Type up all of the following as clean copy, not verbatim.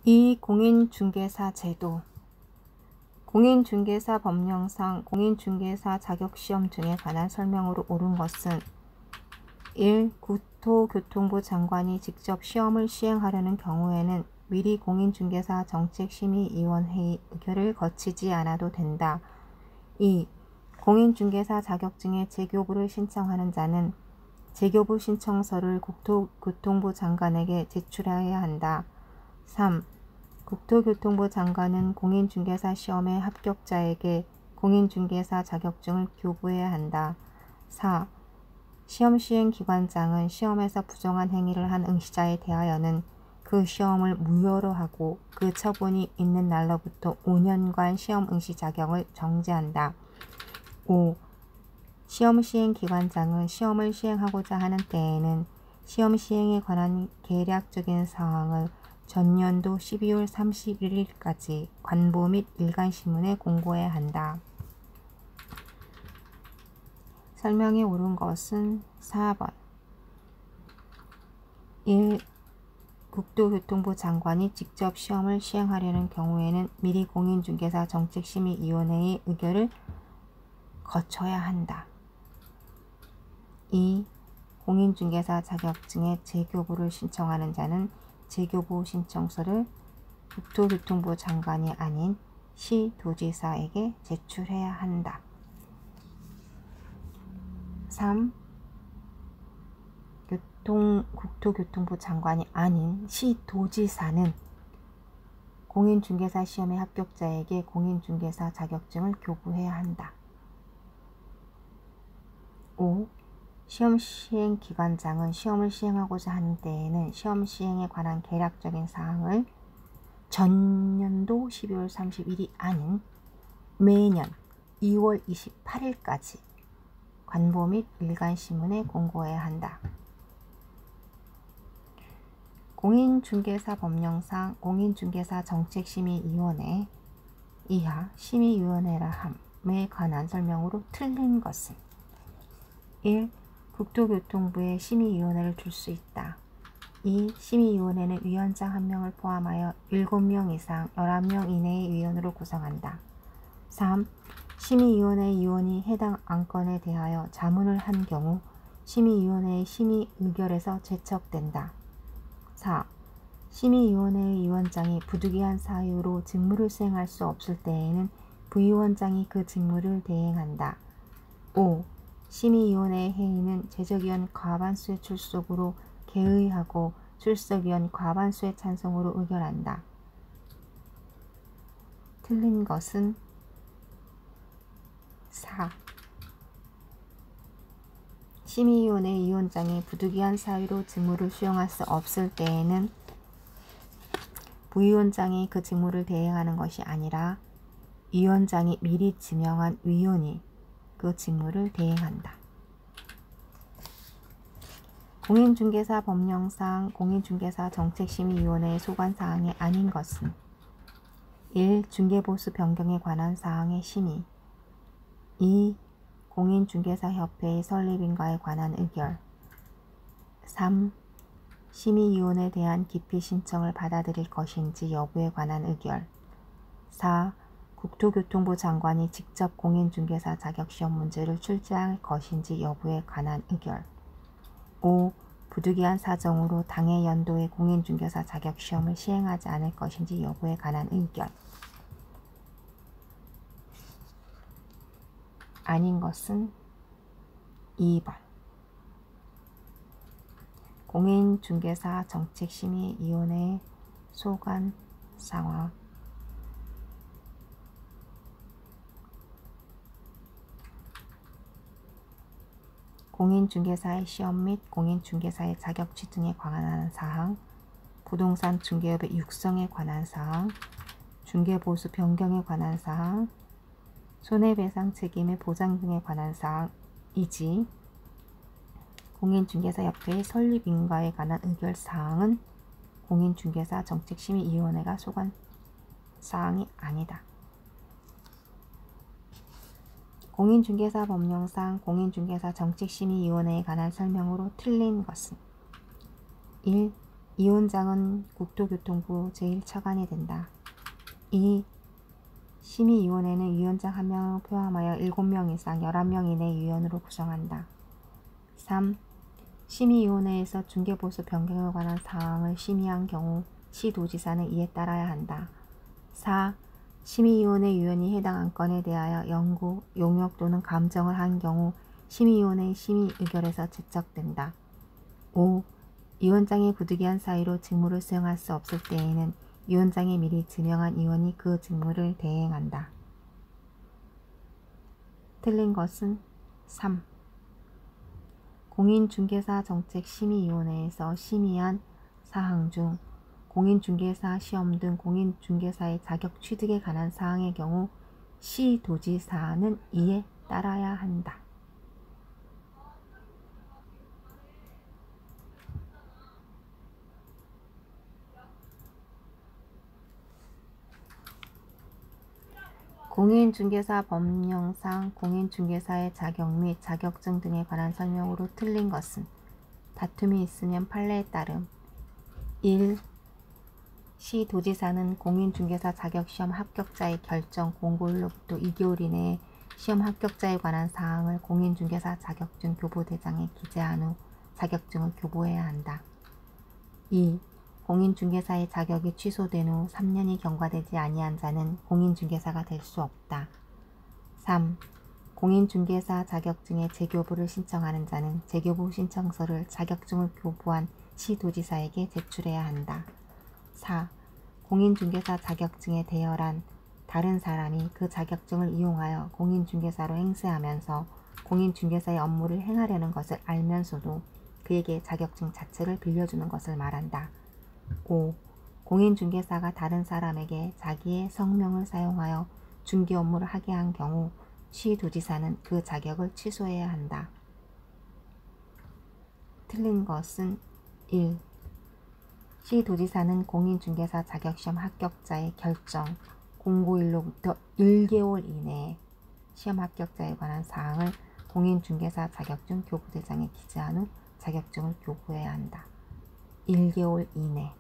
2. 공인중개사 제도. 공인중개사 법령상 공인중개사 자격시험 등에 관한 설명으로 옳은 것은 1. 국토교통부 장관이 직접 시험을 시행하려는 경우에는 미리 공인중개사 정책심의위원회의 의결을 거치지 않아도 된다. 2. 공인중개사 자격증의 재교부를 신청하는 자는 재교부 신청서를 국토교통부 장관에게 제출해야 한다. 3. 국토교통부 장관은 공인중개사 시험의 합격자에게 공인중개사 자격증을 교부해야 한다. 4. 시험 시행 기관장은 시험에서 부정한 행위를 한 응시자에 대하여는 그 시험을 무효로 하고 그 처분이 있는 날로부터 5년간 시험 응시 자격을 정지한다. 5. 시험 시행 기관장은 시험을 시행하고자 하는 때에는 시험 시행에 관한 계략적인 사항을 전년도 12월 31일까지 관보 및 일간신문에 공고해야 한다. 설명에 옳은 것은 4번. 1. 국토교통부 장관이 직접 시험을 시행하려는 경우에는 미리 공인중개사 정책심의위원회의 의결을 거쳐야 한다. 2. 공인중개사 자격증의 재교부를 신청하는 자는 재교부 신청서를 국토교통부 장관이 아닌 시도지사에게 제출해야 한다. 3. 국토교통부 장관이 아닌 시도지사는 공인중개사 시험의 합격자에게 공인중개사 자격증을 교부해야 한다. 5. 시험 시행 기관장은 시험을 시행하고자 하는 때에는 시험 시행에 관한 계략적인 사항을 전년도 12월 31일이 아닌 매년 2월 28일까지 관보 및 일간신문에 공고해야 한다. 공인중개사 법령상 공인중개사 정책심의위원회 이하 심의위원회라 함에 관한 설명으로 틀린 것은 1. 국토교통부에 심의위원회를 둘 수 있다. 2. 심의위원회는 위원장 1명을 포함하여 7명 이상 11명 이내의 위원으로 구성한다. 3. 심의위원회 위원이 해당 안건에 대하여 자문을 한 경우 심의위원회의 심의 의결에서 제척된다. 4. 심의위원회의 위원장이 부득이한 사유로 직무를 수행할 수 없을 때에는 부위원장이 그 직무를 대행한다. 5. 심의위원회의 회의는 제적위원 과반수의 출석으로 개의하고 출석위원 과반수의 찬성으로 의결한다. 틀린 것은 4. 심의위원회 위원장이 부득이한 사유로 직무를 수행할 수 없을 때에는 부위원장이 그 직무를 대행하는 것이 아니라 위원장이 미리 지명한 위원이 그 직무를 대행한다. 공인중개사 법령상 공인중개사 정책심의위원회의 소관사항이 아닌 것은 1. 중개보수 변경에 관한 사항의 심의 2. 공인중개사협회의 설립인가에 관한 의결 3. 심의위원회에 대한 기피 신청을 받아들일 것인지 여부에 관한 의결 4. 국토교통부 장관이 직접 공인중개사 자격시험 문제를 출제할 것인지 여부에 관한 의결 5. 부득이한 사정으로 당해 연도에 공인중개사 자격시험을 시행하지 않을 것인지 여부에 관한 의견. 아닌 것은 2번. 공인중개사 정책심의위원회의 소관 상황. 공인중개사의 시험 및 공인중개사의 자격취 등에 관한 사항, 부동산 중개업의 육성에 관한 사항, 중개보수 변경에 관한 사항, 손해배상 책임의 보장 등에 관한 사항이지 공인중개사협회의 설립인가에 관한 의결사항은 공인중개사 정책심의위원회가 소관 사항이 아니다. 공인중개사 법령상 공인중개사 정책심의위원회에 관한 설명으로 틀린 것은 1. 위원장은 국토교통부 제1차관이 된다. 2. 심의위원회는 위원장 1명을 포함하여 7명 이상 11명 이내 위원으로 구성한다. 3. 심의위원회에서 중개보수 변경에 관한 사항을 심의한 경우 시도지사는 이에 따라야 한다. 4. 심의위원회 위원이 해당 안건에 대하여 연구, 용역 또는 감정을 한 경우 심의위원회의 심의 의결에서 제적된다. 5. 위원장이 부득이한 사유로 직무를 수행할 수 없을 때에는 위원장이 미리 지명한 위원이 그 직무를 대행한다. 틀린 것은 3. 공인중개사 정책심의위원회에서 심의한 사항 중 공인중개사 시험 등 공인중개사의 자격 취득에 관한 사항의 경우 시도지사는 이에 따라야 한다. 공인중개사 법령상 공인중개사의 자격 및 자격증 등에 관한 설명으로 틀린 것은 다툼이 있으면 판례에 따름 1. 시도지사는 공인중개사 자격시험 합격자의 결정 공고일로부터 2개월 이내에 시험 합격자에 관한 사항을 공인중개사 자격증 교부대장에 기재한 후 자격증을 교부해야 한다. 2. 공인중개사의 자격이 취소된 후 3년이 경과되지 아니한 자는 공인중개사가 될 수 없다. 3. 공인중개사 자격증의 재교부를 신청하는 자는 재교부 신청서를 자격증을 교부한 시도지사에게 제출해야 한다. 4. 공인중개사 자격증에 대여란 다른 사람이 그 자격증을 이용하여 공인중개사로 행세하면서 공인중개사의 업무를 행하려는 것을 알면서도 그에게 자격증 자체를 빌려주는 것을 말한다. 5. 공인중개사가 다른 사람에게 자기의 성명을 사용하여 중개 업무를 하게 한 경우 시도지사는 그 자격을 취소해야 한다. 틀린 것은 1. 시도지사는 공인중개사 자격시험 합격자의 결정 공고일로부터 1개월 이내에 시험 합격자에 관한 사항을 공인중개사 자격증 교부대장에 기재한 후 자격증을 교부해야 한다. 1개월 이내.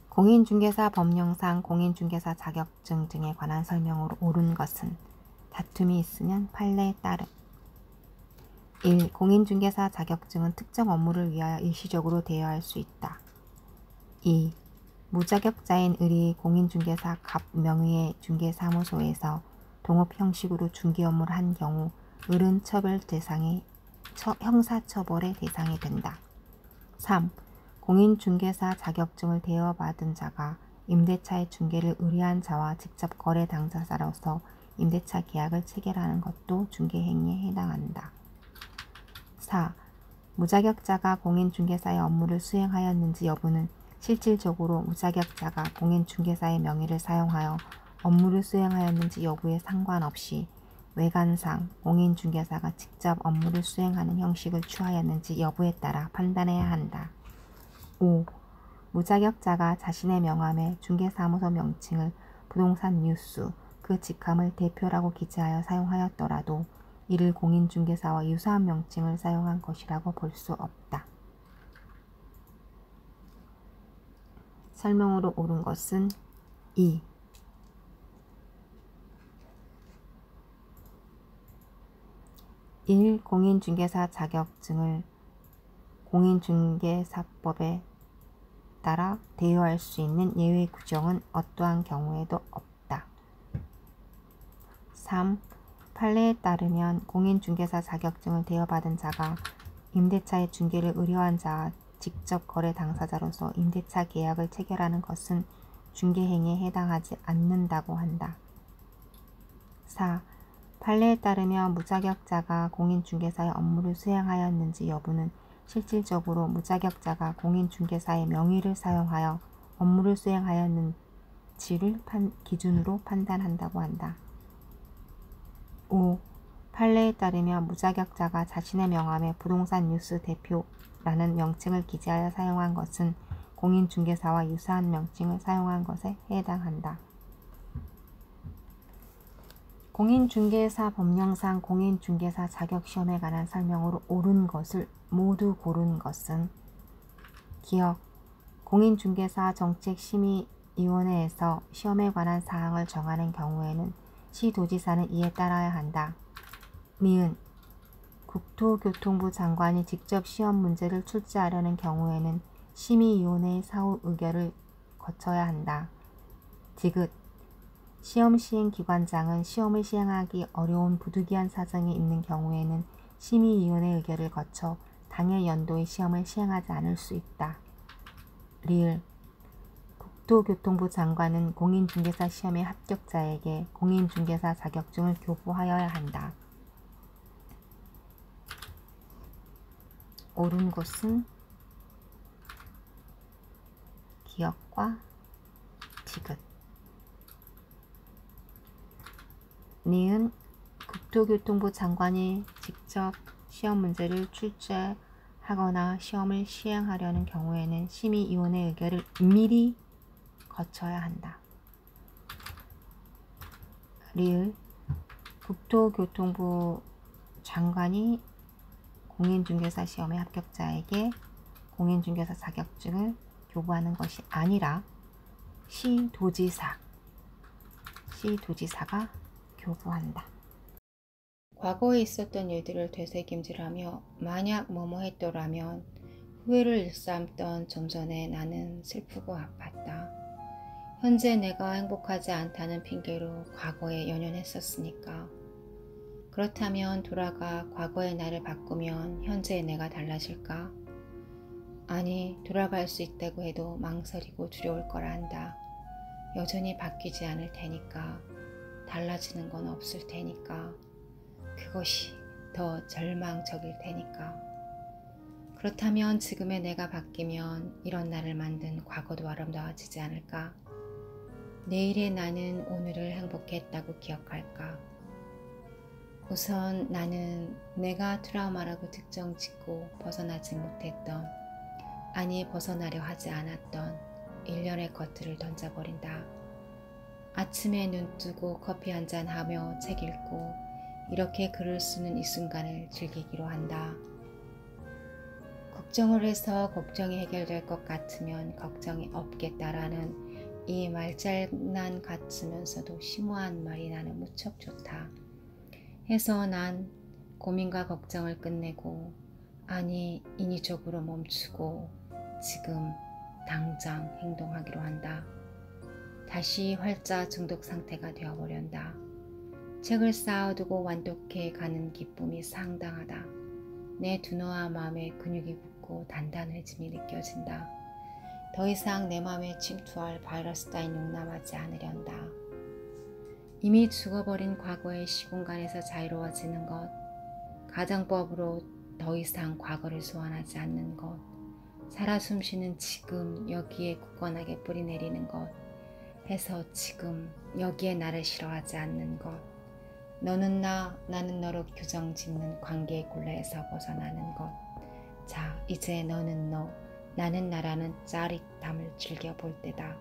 공인중개사 법령상 공인중개사 자격증 등에 관한 설명으로 옳은 것은 다툼이 있으면 판례에 따름 1. 공인중개사 자격증은 특정 업무를 위하여 일시적으로 대여할 수 있다. 2. 무자격자인 을이 공인중개사 갑 명의의 중개사무소에서 동업 형식으로 중개 업무를 한 경우 을은 형사처벌의 대상이 된다. 3. 공인중개사 자격증을 대여받은 자가 임대차의 중개를 의뢰한 자와 직접 거래 당사자로서 임대차 계약을 체결하는 것도 중개행위에 해당한다. 4. 무자격자가 공인중개사의 업무를 수행하였는지 여부는 실질적으로 무자격자가 공인중개사의 명의를 사용하여 업무를 수행하였는지 여부에 상관없이 외관상 공인중개사가 직접 업무를 수행하는 형식을 취하였는지 여부에 따라 판단해야 한다. 5. 무자격자가 자신의 명함에 중개사무소 명칭을 부동산 뉴스, 그 직함을 대표라고 기재하여 사용하였더라도 이를 공인중개사와 유사한 명칭을 사용한 것이라고 볼 수 없다. 설명으로 옳은 것은 2. 1. 공인중개사 자격증을 공인중개사법에 따라 대여할 수 있는 예외 규정은 어떠한 경우에도 없다. 3. 판례에 따르면 공인중개사 자격증을 대여받은 자가 임대차의 중개를 의뢰한 자와 직접 거래 당사자로서 임대차 계약을 체결하는 것은 중개행위에 해당하지 않는다고 한다. 4. 판례에 따르면 무자격자가 공인중개사의 업무를 수행하였는지 여부는 실질적으로 무자격자가 공인중개사의 명의를 사용하여 업무를 수행하였는지를 기준으로 판단한다고 한다. 5. 판례에 따르면 무자격자가 자신의 명함에 부동산 뉴스 대표라는 명칭을 기재하여 사용한 것은 공인중개사와 유사한 명칭을 사용한 것에 해당한다. 공인중개사 법령상 공인중개사 자격시험에 관한 설명으로 옳은 것을 모두 고른 것은 기억, 공인중개사 정책심의위원회에서 시험에 관한 사항을 정하는 경우에는 시도지사는 이에 따라야 한다. 니은, 국토교통부 장관이 직접 시험 문제를 출제하려는 경우에는 심의위원회의 사후 의결을 거쳐야 한다. 디귿, 시험시행기관장은 시험을 시행하기 어려운 부득이한 사정이 있는 경우에는 심의위원회 의결을 거쳐 당해 연도의 시험을 시행하지 않을 수 있다. 리을, 국토교통부 장관은 공인중개사 시험의 합격자에게 공인중개사 자격증을 교부하여야 한다. 옳은 것은 기억과 디귿. 니은, 국토교통부 장관이 직접 시험 문제를 출제하거나 시험을 시행하려는 경우에는 심의위원회 의결을 미리 거쳐야 한다. 리을, 국토교통부 장관이 공인중개사 시험의 합격자에게 공인중개사 자격증을 교부하는 것이 아니라 시도지사가 교부한다. 과거에 있었던 일들을 되새김질하며 만약 뭐뭐 했더라면 후회를 일삼던 좀 전에 나는 슬프고 아팠다. 현재 내가 행복하지 않다는 핑계로 과거에 연연했었으니까. 그렇다면 돌아가 과거의 나를 바꾸면 현재의 내가 달라질까? 아니, 돌아갈 수 있다고 해도 망설이고 두려울 거라 한다. 여전히 바뀌지 않을 테니까. 달라지는 건 없을 테니까. 그것이 더 절망적일 테니까. 그렇다면 지금의 내가 바뀌면 이런 나를 만든 과거도 아름다워지지 않을까? 내일의 나는 오늘을 행복했다고 기억할까? 우선 나는 내가 트라우마라고 특정 짓고 벗어나지 못했던, 아니 벗어나려 하지 않았던 일련의 것들을 던져버린다. 아침에 눈 뜨고 커피 한잔 하며 책 읽고 이렇게 글을 쓰는 이 순간을 즐기기로 한다. 걱정을 해서 걱정이 해결될 것 같으면 걱정이 없겠다라는 이 말장난 같으면서도 심오한 말이 나는 무척 좋다. 해서 난 고민과 걱정을 끝내고, 아니 인위적으로 멈추고 지금 당장 행동하기로 한다. 다시 활자 중독 상태가 되어버련다. 책을 쌓아두고 완독해 가는 기쁨이 상당하다. 내 두뇌와 마음에 근육이 붙고 단단해짐이 느껴진다. 더 이상 내 마음에 침투할 바이러스 따윈 용납하지 않으련다. 이미 죽어버린 과거의 시공간에서 자유로워지는 것, 가정법으로 더 이상 과거를 소환하지 않는 것, 살아 숨쉬는 지금 여기에 굳건하게 뿌리내리는 것, 해서 지금 여기에 나를 싫어하지 않는 것, 너는 나, 나는 너로 규정짓는 관계의 굴레에서 벗어나는 것. 자, 이제 너는 너, 나는 나라는 짜릿함을 즐겨볼 때다.